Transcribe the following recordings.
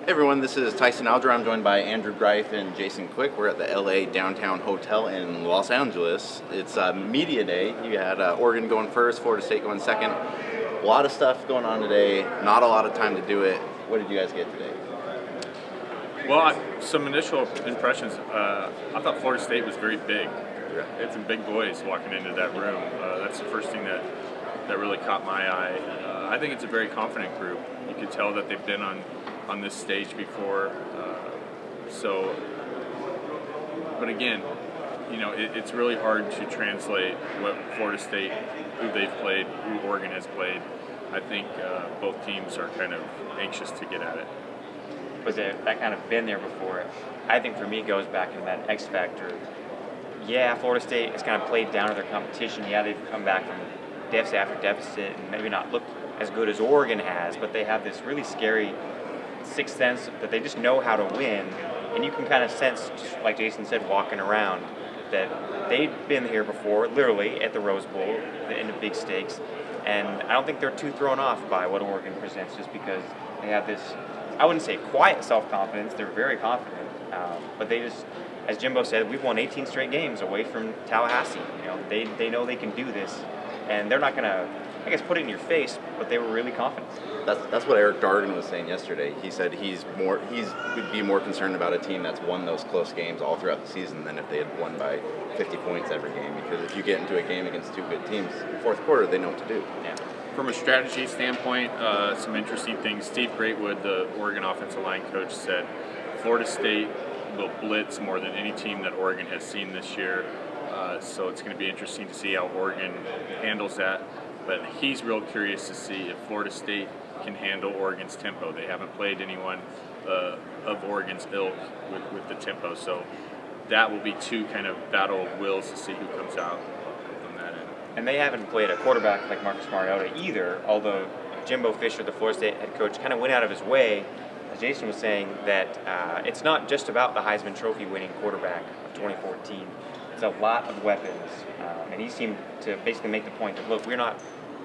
Hey everyone, this is Tyson Alger. I'm joined by Andrew Greif and Jason Quick. We're at the LA Downtown Hotel in Los Angeles. It's media day. You had Oregon going first, Florida State going second. A lot of stuff going on today, not a lot of time to do it. What did you guys get today? Well, some initial impressions. I thought Florida State was very big. They had some big boys walking into that room. That's the first thing that really caught my eye. I think it's a very confident group. You could tell that they've been on this stage before. But again, you know, it's really hard to translate what Florida State, who they've played, who Oregon has played. I think both teams are kind of anxious to get at it. Was that kind of been there before? I think for me it goes back into that X factor. Yeah, Florida State has kind of played down to their competition. Yeah, they've come back from deficit after deficit and maybe not looked as good as Oregon has, but they have this really scary sixth sense that they just know how to win. And you can kind of sense, just like Jason said, walking around, that they've been here before, literally at the Rose Bowl, in the big stakes. And I don't think they're too thrown off by what Oregon presents, just because they have this, I wouldn't say quiet self-confidence, they're very confident, but they just, as Jimbo said, we've won 18 straight games away from Tallahassee. You know, they know they can do this, and they're not going to, I guess, put it in your face, but they were really confident. That's what Eric Dargan was saying yesterday. He said he would be more concerned about a team that's won those close games all throughout the season than if they had won by 50 points every game. Because if you get into a game against two good teams, in the fourth quarter, they know what to do. Yeah. From a strategy standpoint, some interesting things. Steve Greatwood, the Oregon offensive line coach, said Florida State will blitz more than any team that Oregon has seen this year. So it's going to be interesting to see how Oregon handles that. But he's real curious to see if Florida State can handle Oregon's tempo. They haven't played anyone of Oregon's ilk with the tempo. So that will be two kind of battle of wills to see who comes out on that end. And they haven't played a quarterback like Marcus Mariota either, although Jimbo Fisher, the Florida State head coach, kind of went out of his way, as Jason was saying, that it's not just about the Heisman Trophy winning quarterback of 2014. It's a lot of weapons. And he seemed to basically make the point that, look,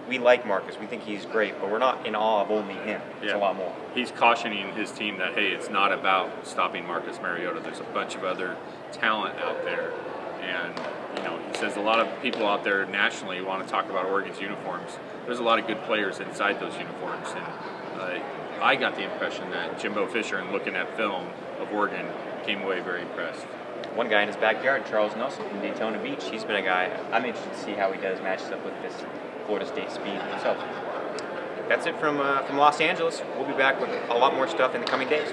we like Marcus, we think he's great, but we're not in awe of only him. It's a lot more. He's cautioning his team that, hey, it's not about stopping Marcus Mariota. There's a bunch of other talent out there. And, you know, he says a lot of people out there nationally want to talk about Oregon's uniforms. There's a lot of good players inside those uniforms. And I got the impression that Jimbo Fisher, in looking at film of Oregon, came away very impressed. One guy in his backyard, Charles Nelson from Daytona Beach, he's been a guy, I'm interested to see how he does matches up with this Florida State speed. So that's it from Los Angeles. We'll be back with a lot more stuff in the coming days.